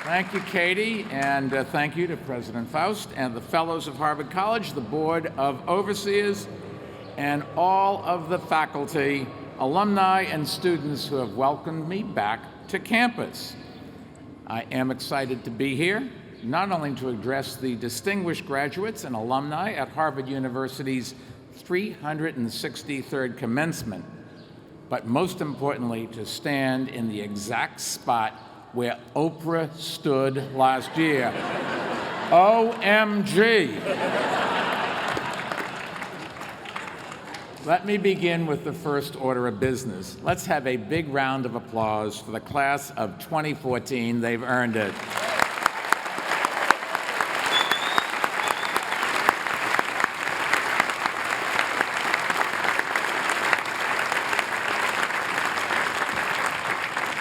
Thank you, Katie, and thank you to President Faust and the fellows of Harvard College, the Board of Overseers, and all of the faculty, alumni, and students who have welcomed me back to campus. I am excited to be here, not only to address the distinguished graduates and alumni at Harvard University's 363rd commencement, but most importantly, to stand in the exact spot where Oprah stood last year. OMG. Let me begin with the first order of business. Let's have a big round of applause for the class of 2014. They've earned it.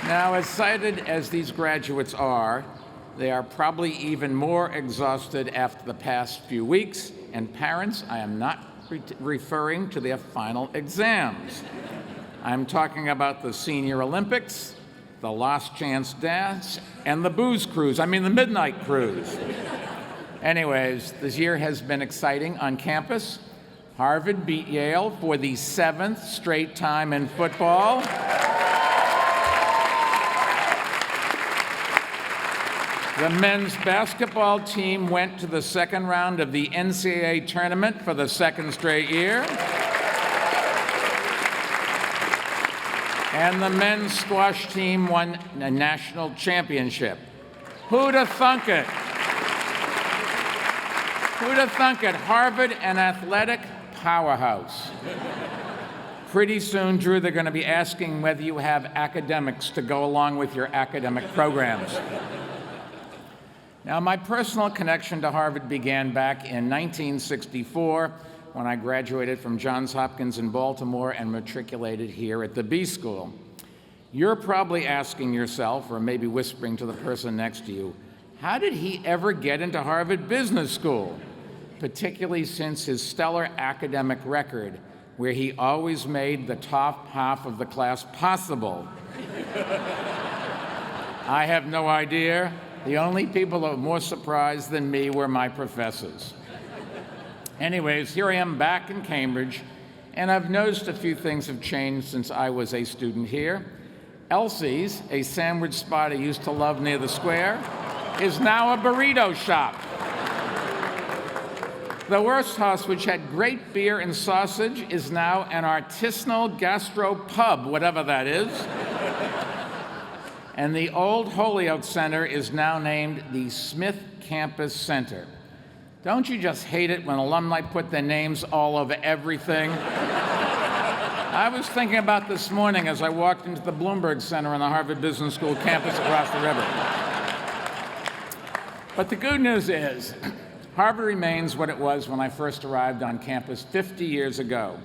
Now, as excited as these graduates are, they are probably even more exhausted after the past few weeks. And parents, I am not referring to their final exams. I'm talking about the Senior Olympics, the Last Chance Dance, and the booze cruise. I mean, the midnight cruise. Anyways, this year has been exciting on campus. Harvard beat Yale for the 7th straight time in football. The men's basketball team went to the second round of the NCAA tournament for the 2nd straight year. And the men's squash team won a national championship. Who'd have thunk it? Who'd have thunk it? Harvard, an athletic powerhouse. Pretty soon, Drew, they're going to be asking whether you have academics to go along with your academic programs. Now, my personal connection to Harvard began back in 1964 when I graduated from Johns Hopkins in Baltimore and matriculated here at the B School. You're probably asking yourself, or maybe whispering to the person next to you, how did he ever get into Harvard Business School? Particularly since his stellar academic record, where he always made the top half of the class possible. I have no idea. The only people who were more surprised than me were my professors. Anyways, here I am back in Cambridge, and I've noticed a few things have changed since I was a student here. Elsie's, a sandwich spot I used to love near the square, is now a burrito shop. The Worst House, which had great beer and sausage, is now an artisanal gastro pub, whatever that is. And the old Holyoke Center is now named the Smith Campus Center. Don't you just hate it when alumni put their names all over everything? I was thinking about this morning as I walked into the Bloomberg Center on the Harvard Business School campus across the river. But the good news is, Harvard remains what it was when I first arrived on campus 50 years ago,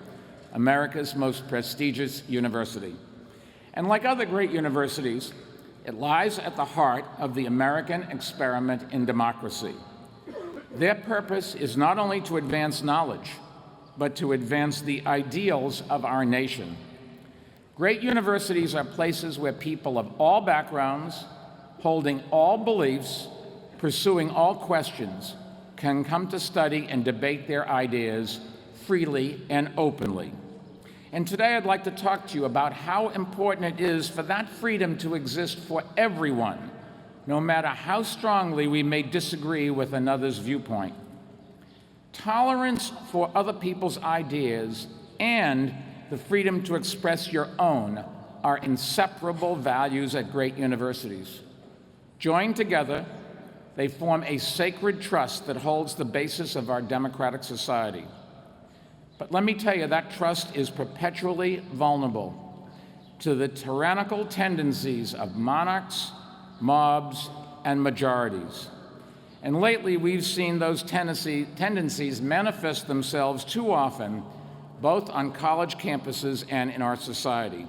America's most prestigious university. And like other great universities, it lies at the heart of the American experiment in democracy. Their purpose is not only to advance knowledge, but to advance the ideals of our nation. Great universities are places where people of all backgrounds, holding all beliefs, pursuing all questions, can come to study and debate their ideas freely and openly. And today I'd like to talk to you about how important it is for that freedom to exist for everyone, no matter how strongly we may disagree with another's viewpoint. Tolerance for other people's ideas and the freedom to express your own are inseparable values at great universities. Joined together, they form a sacred trust that holds the basis of our democratic society. But let me tell you, that trust is perpetually vulnerable to the tyrannical tendencies of monarchs, mobs, and majorities. And lately, we've seen those tendencies manifest themselves too often, both on college campuses and in our society.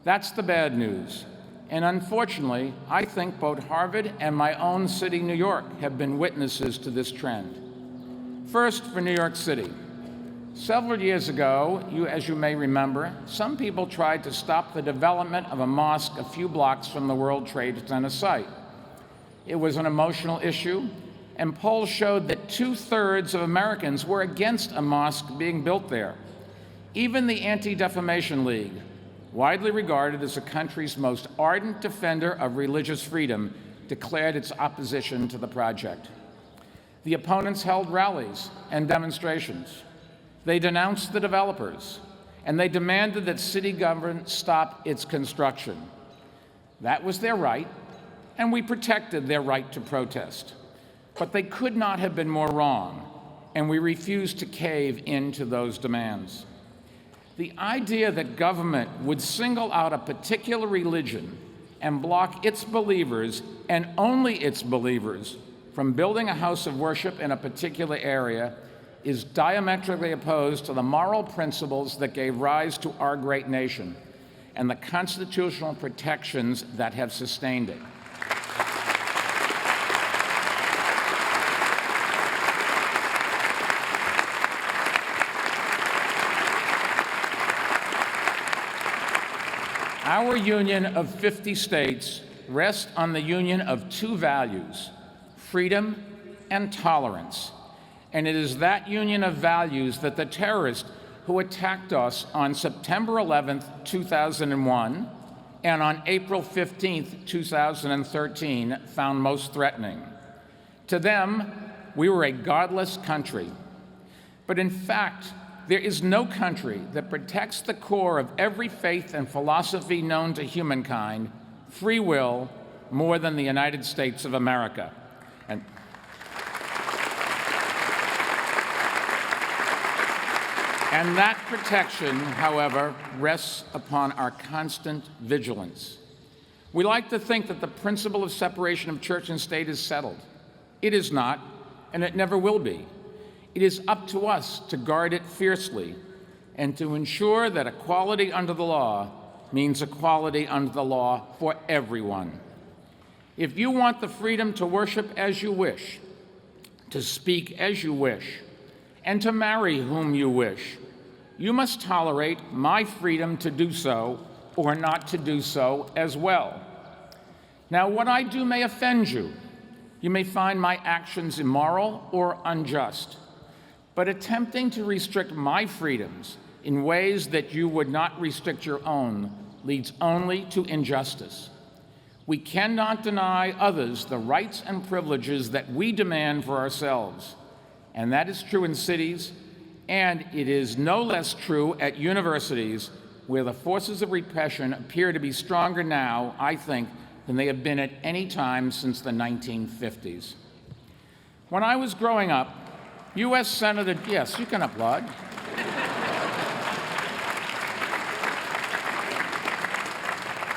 That's the bad news. And unfortunately, I think both Harvard and my own city, New York, have been witnesses to this trend. First, for New York City. Several years ago, as you may remember, some people tried to stop the development of a mosque a few blocks from the World Trade Center site. It was an emotional issue, and polls showed that 2/3 of Americans were against a mosque being built there. Even the Anti-Defamation League, widely regarded as the country's most ardent defender of religious freedom, declared its opposition to the project. The opponents held rallies and demonstrations. They denounced the developers, and they demanded that city government stop its construction. That was their right, and we protected their right to protest. But they could not have been more wrong, and we refused to cave into those demands. The idea that government would single out a particular religion and block its believers, and only its believers, from building a house of worship in a particular area is diametrically opposed to the moral principles that gave rise to our great nation and the constitutional protections that have sustained it. Our union of 50 states rests on the union of two values, freedom and tolerance. And it is that union of values that the terrorist who attacked us on September 11th, 2001, and on April 15th, 2013, found most threatening. To them, we were a godless country. But in fact, there is no country that protects the core of every faith and philosophy known to humankind, free will, more than the United States of America. And that protection, however, rests upon our constant vigilance. We like to think that the principle of separation of church and state is settled. It is not, and it never will be. It is up to us to guard it fiercely and to ensure that equality under the law means equality under the law for everyone. If you want the freedom to worship as you wish, to speak as you wish, and to marry whom you wish, you must tolerate my freedom to do so or not to do so as well. Now, what I do may offend you. You may find my actions immoral or unjust. But attempting to restrict my freedoms in ways that you would not restrict your own leads only to injustice. We cannot deny others the rights and privileges that we demand for ourselves. And that is true in cities, and it is no less true at universities, where the forces of repression appear to be stronger now, I think, than they have been at any time since the 1950s. When I was growing up, U.S. Senator, yes, you can applaud.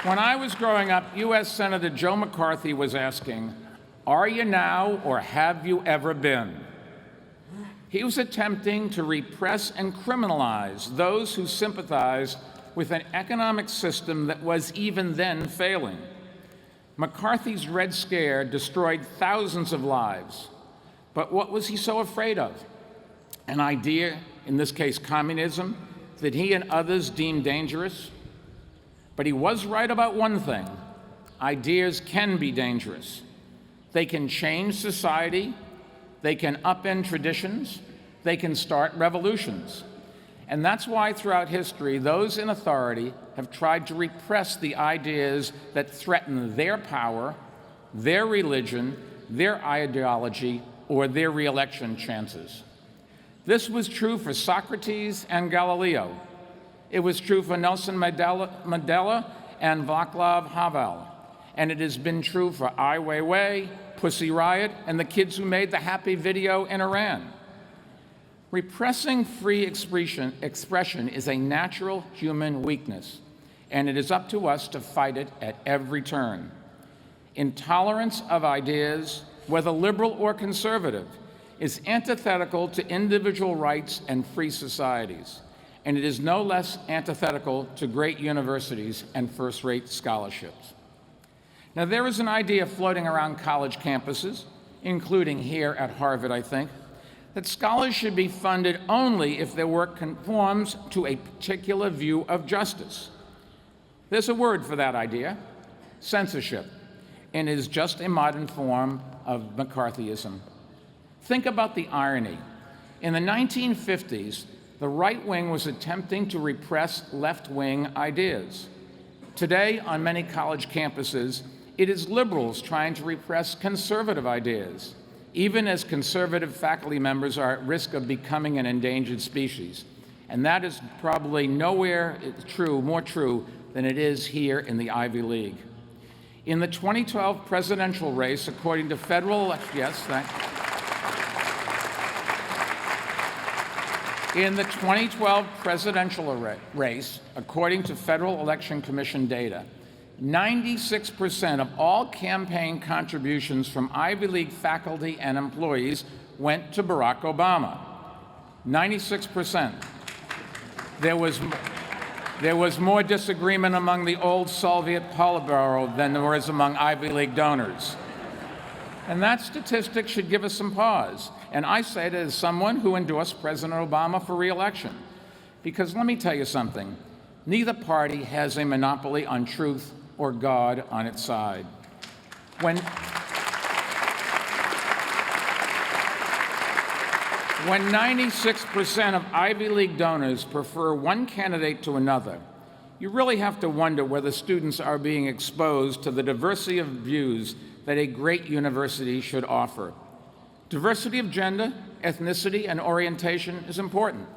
When I was growing up, U.S. Senator Joe McCarthy was asking, "Are you now or have you ever been?" He was attempting to repress and criminalize those who sympathized with an economic system that was even then failing. McCarthy's Red Scare destroyed thousands of lives. But what was he so afraid of? An idea, in this case communism, that he and others deemed dangerous? But he was right about one thing. Ideas can be dangerous. They can change society. They can upend traditions. They can start revolutions. And that's why throughout history, those in authority have tried to repress the ideas that threaten their power, their religion, their ideology, or their re-election chances. This was true for Socrates and Galileo. It was true for Nelson Mandela and Václav Havel. And it has been true for Ai Weiwei, Pussy Riot, and the kids who made the happy video in Iran. Repressing free expression is a natural human weakness, and it is up to us to fight it at every turn. Intolerance of ideas, whether liberal or conservative, is antithetical to individual rights and free societies, and it is no less antithetical to great universities and first-rate scholarships. Now, there is an idea floating around college campuses, including here at Harvard, I think, that scholars should be funded only if their work conforms to a particular view of justice. There's a word for that idea: censorship. and is just a modern form of McCarthyism. Think about the irony. In the 1950s, the right wing was attempting to repress left-wing ideas. Today, on many college campuses, it is liberals trying to repress conservative ideas, even as conservative faculty members are at risk of becoming an endangered species. And that is probably nowhere more true than it is here in the Ivy League. In the 2012 presidential race, according to federal, In the 2012 presidential race, according to Federal Election Commission data, 96% of all campaign contributions from Ivy League faculty and employees went to Barack Obama. 96%. There was more disagreement among the old Soviet Politburo than there was among Ivy League donors. And that statistic should give us some pause. And I say it as someone who endorsed President Obama for re-election. Because let me tell you something, neither party has a monopoly on truth or God on its side. When 96% of Ivy League donors prefer one candidate to another, you really have to wonder whether students are being exposed to the diversity of views that a great university should offer. Diversity of gender, ethnicity, and orientation is important,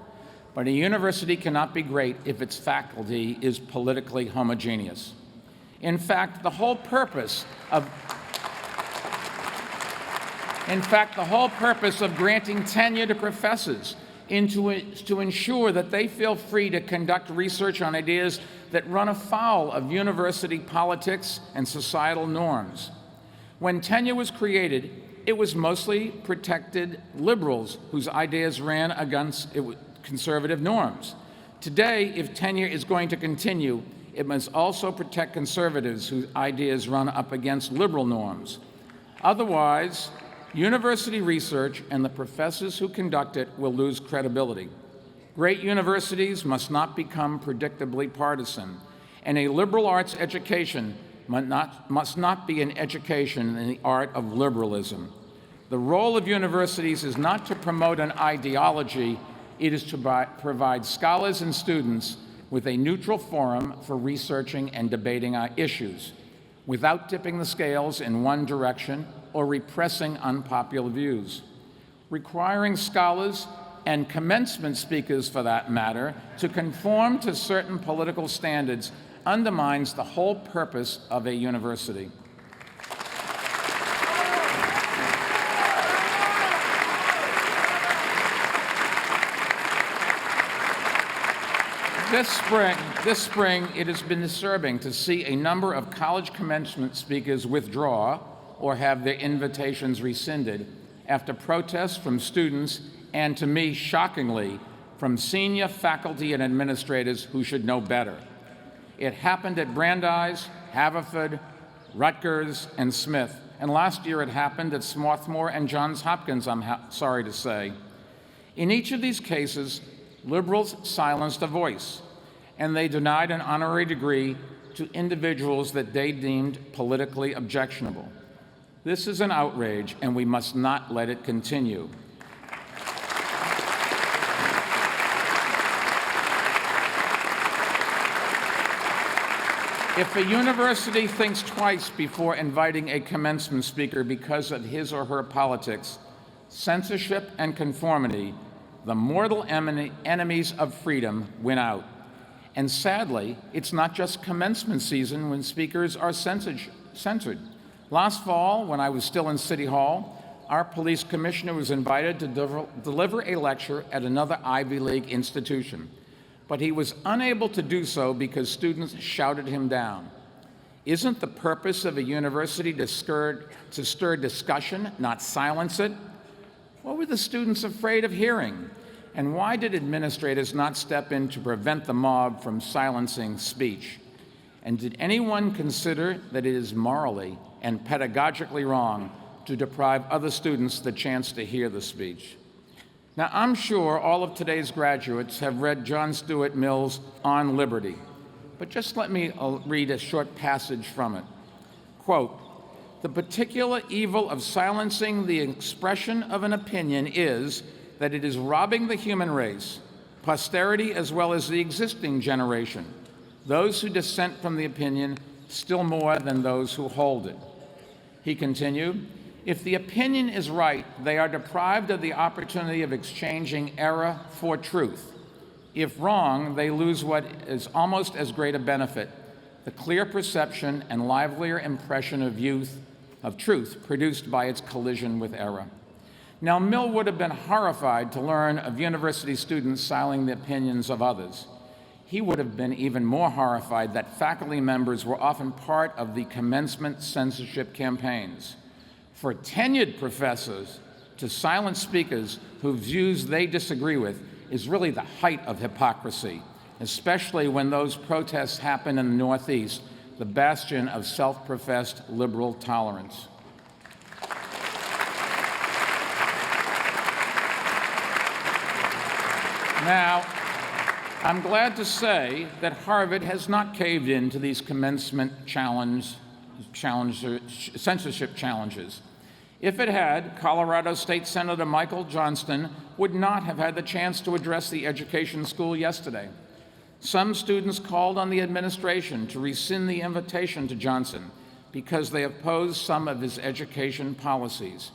but a university cannot be great if its faculty is politically homogeneous. In fact, the whole purpose of granting tenure to professors is to ensure that they feel free to conduct research on ideas that run afoul of university politics and societal norms. When tenure was created, it was mostly protected liberals whose ideas ran against conservative norms. Today, if tenure is going to continue, it must also protect conservatives whose ideas run up against liberal norms. Otherwise, university research and the professors who conduct it will lose credibility. Great universities must not become predictably partisan, and a liberal arts education must not be an education in the art of liberalism. The role of universities is not to promote an ideology, it is to provide scholars and students with a neutral forum for researching and debating our issues, without tipping the scales in one direction or repressing unpopular views. Requiring scholars and commencement speakers, for that matter, to conform to certain political standards undermines the whole purpose of a university. This spring, it has been disturbing to see a number of college commencement speakers withdraw or have their invitations rescinded after protests from students and, to me, shockingly, from senior faculty and administrators who should know better. It happened at Brandeis, Haverford, Rutgers, and Smith, and last year it happened at Swarthmore and Johns Hopkins, I'm sorry to say. In each of these cases, liberals silenced a voice, and they denied an honorary degree to individuals that they deemed politically objectionable. This is an outrage, and we must not let it continue. If a university thinks twice before inviting a commencement speaker because of his or her politics, censorship and conformity, the mortal enemies of freedom, win out. And sadly, it's not just commencement season when speakers are censored. Last fall, when I was still in City Hall, our police commissioner was invited to deliver a lecture at another Ivy League institution, but he was unable to do so because students shouted him down. Isn't the purpose of a university to stir discussion, not silence it? What were the students afraid of hearing? And why did administrators not step in to prevent the mob from silencing speech? And did anyone consider that it is morally and pedagogically wrong to deprive other students the chance to hear the speech? Now, I'm sure all of today's graduates have read John Stuart Mill's On Liberty, but just let me read a short passage from it. Quote, the particular evil of silencing the expression of an opinion is that it is robbing the human race, posterity as well as the existing generation, those who dissent from the opinion, still more than those who hold it. He continued, if the opinion is right, they are deprived of the opportunity of exchanging error for truth. If wrong, they lose what is almost as great a benefit, the clear perception and livelier impression of truth produced by its collision with error. Now, Mill would have been horrified to learn of university students silencing the opinions of others. He would have been even more horrified that faculty members were often part of the commencement censorship campaigns. For tenured professors to silence speakers whose views they disagree with is really the height of hypocrisy, especially when those protests happen in the Northeast, the bastion of self-professed liberal tolerance. Now, I'm glad to say that Harvard has not caved in to these commencement censorship challenges. If it had, Colorado State Senator Michael Johnston would not have had the chance to address the education school yesterday. Some students called on the administration to rescind the invitation to Johnson because they opposed some of his education policies.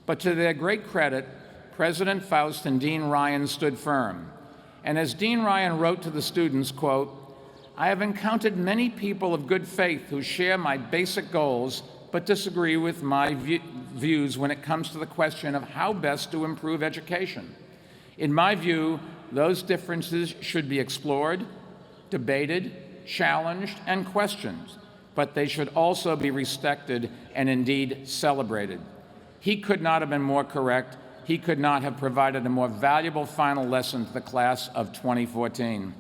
But to their great credit, President Faust and Dean Ryan stood firm. And as Dean Ryan wrote to the students, quote, I have encountered many people of good faith who share my basic goals but disagree with my views when it comes to the question of how best to improve education. In my view, those differences should be explored, debated, challenged, and questioned, but they should also be respected and indeed celebrated. He could not have been more correct. He could not have provided a more valuable final lesson to the class of 2014.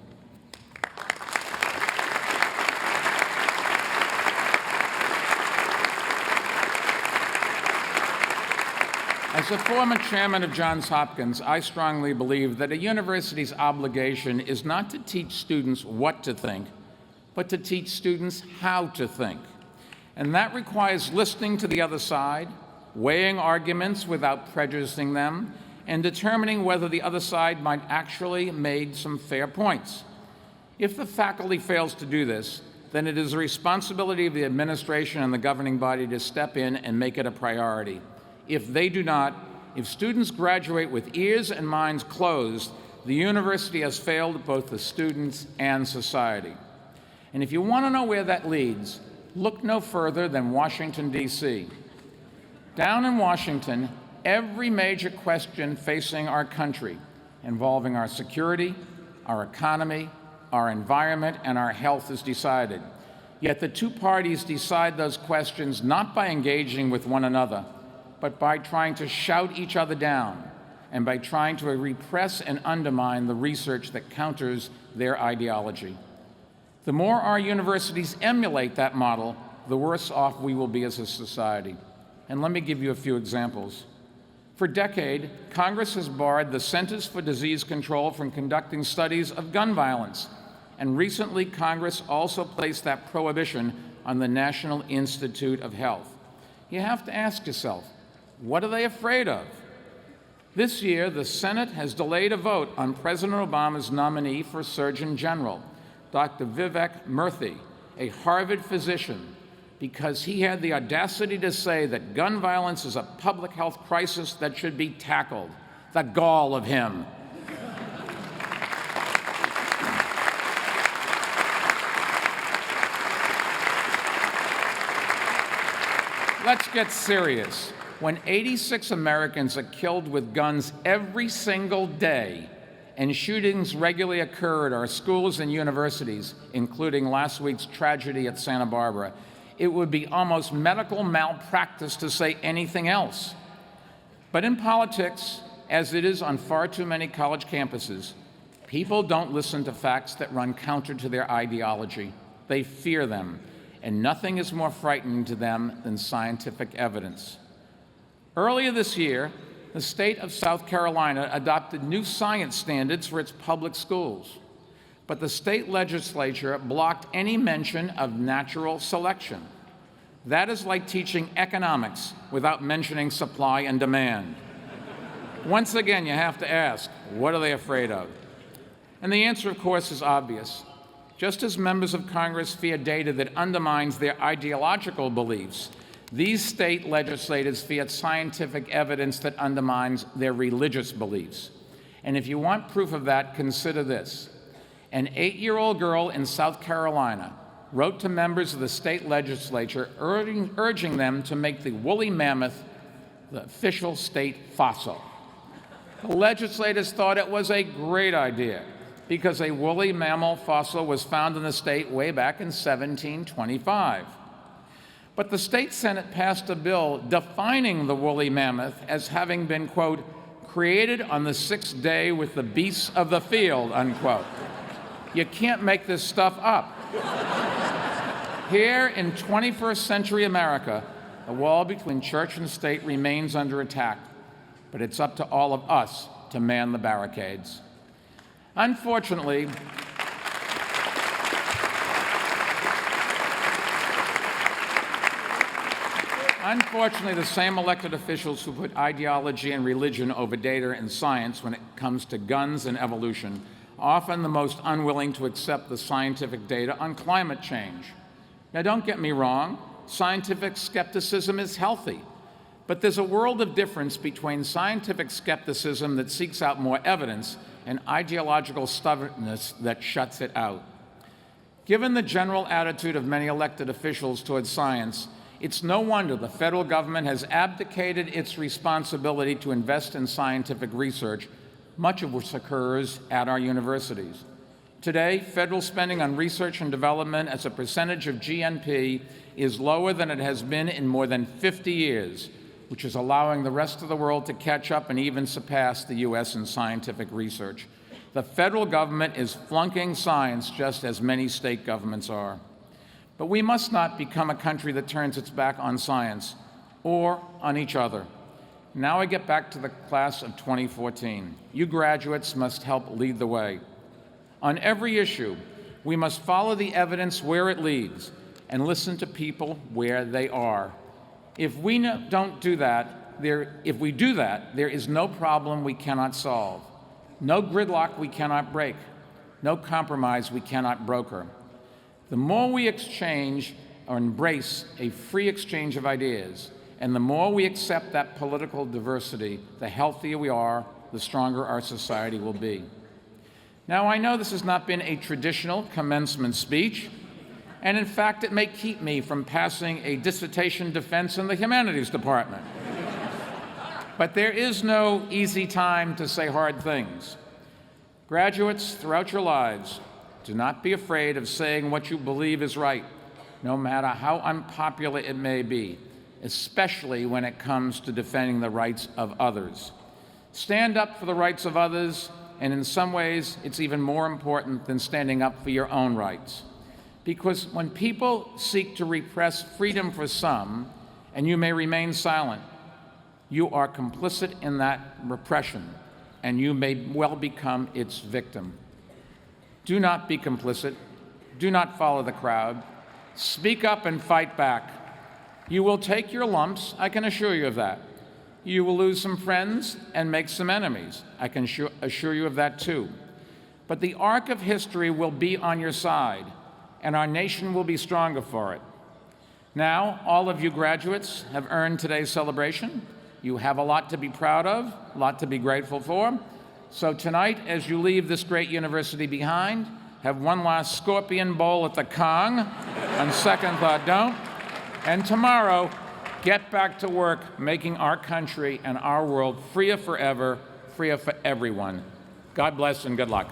As a former chairman of Johns Hopkins, I strongly believe that a university's obligation is not to teach students what to think, but to teach students how to think. And that requires listening to the other side, weighing arguments without prejudicing them, and determining whether the other side might actually make some fair points. If the faculty fails to do this, then it is the responsibility of the administration and the governing body to step in and make it a priority. If they do not, if students graduate with ears and minds closed, the university has failed both the students and society. And if you want to know where that leads, look no further than Washington, D.C. Down in Washington, every major question facing our country, involving our security, our economy, our environment, and our health is decided. Yet the two parties decide those questions not by engaging with one another, but by trying to shout each other down and by trying to repress and undermine the research that counters their ideology. The more our universities emulate that model, the worse off we will be as a society. And let me give you a few examples. For a decade, Congress has barred the Centers for Disease Control from conducting studies of gun violence. And recently, Congress also placed that prohibition on the National Institute of Health. You have to ask yourself, what are they afraid of? This year, the Senate has delayed a vote on President Obama's nominee for Surgeon General, Dr. Vivek Murthy, a Harvard physician, because he had the audacity to say that gun violence is a public health crisis that should be tackled. The gall of him. Let's get serious. When 86 Americans are killed with guns every single day, and shootings regularly occur at our schools and universities, including last week's tragedy at Santa Barbara, it would be almost medical malpractice to say anything else. But in politics, as it is on far too many college campuses, people don't listen to facts that run counter to their ideology. They fear them, and nothing is more frightening to them than scientific evidence. Earlier this year, the state of South Carolina adopted new science standards for its public schools, but the state legislature blocked any mention of natural selection. That is like teaching economics without mentioning supply and demand. Once again, you have to ask, what are they afraid of? And the answer, of course, is obvious. Just as members of Congress fear data that undermines their ideological beliefs, these state legislators fear scientific evidence that undermines their religious beliefs. And if you want proof of that, consider this. An 8-year-old girl in South Carolina wrote to members of the state legislature urging them to make the woolly mammoth the official state fossil. The legislators thought it was a great idea because a woolly mammal fossil was found in the state way back in 1725. But the state Senate passed a bill defining the woolly mammoth as having been, quote, created on the sixth day with the beasts of the field, unquote. You can't make this stuff up. Here in 21st century America, the wall between church and state remains under attack, but it's up to all of us to man the barricades. Unfortunately, the same elected officials who put ideology and religion over data and science when it comes to guns and evolution are often the most unwilling to accept the scientific data on climate change. Now, don't get me wrong, scientific skepticism is healthy, but there's a world of difference between scientific skepticism that seeks out more evidence and ideological stubbornness that shuts it out. Given the general attitude of many elected officials towards science, it's no wonder the federal government has abdicated its responsibility to invest in scientific research, much of which occurs at our universities. Today, federal spending on research and development as a percentage of GNP is lower than it has been in more than 50 years, which is allowing the rest of the world to catch up and even surpass the U.S. in scientific research. The federal government is flunking science just as many state governments are. But we must not become a country that turns its back on science or on each other. Now I get back to the class of 2014. You graduates must help lead the way. On every issue, we must follow the evidence where it leads and listen to people where they are. If we do that, there is no problem we cannot solve, no gridlock we cannot break, no compromise we cannot broker. The more we exchange or embrace a free exchange of ideas, and the more we accept that political diversity, the healthier we are, the stronger our society will be. Now, I know this has not been a traditional commencement speech, and in fact, it may keep me from passing a dissertation defense in the humanities department. But there is no easy time to say hard things. Graduates, throughout your lives, do not be afraid of saying what you believe is right, no matter how unpopular it may be, especially when it comes to defending the rights of others. Stand up for the rights of others, and in some ways, it's even more important than standing up for your own rights. Because when people seek to repress freedom for some, and you may remain silent, you are complicit in that repression, and you may well become its victim. Do not be complicit. Do not follow the crowd. Speak up and fight back. You will take your lumps, I can assure you of that. You will lose some friends and make some enemies. I can assure you of that too. But the arc of history will be on your side, and our nation will be stronger for it. Now, all of you graduates have earned today's celebration. You have a lot to be proud of, a lot to be grateful for. So tonight, as you leave this great university behind, have one last scorpion bowl at the Kong. On second thought, don't. And tomorrow, get back to work making our country and our world freer forever, freer for everyone. God bless and good luck.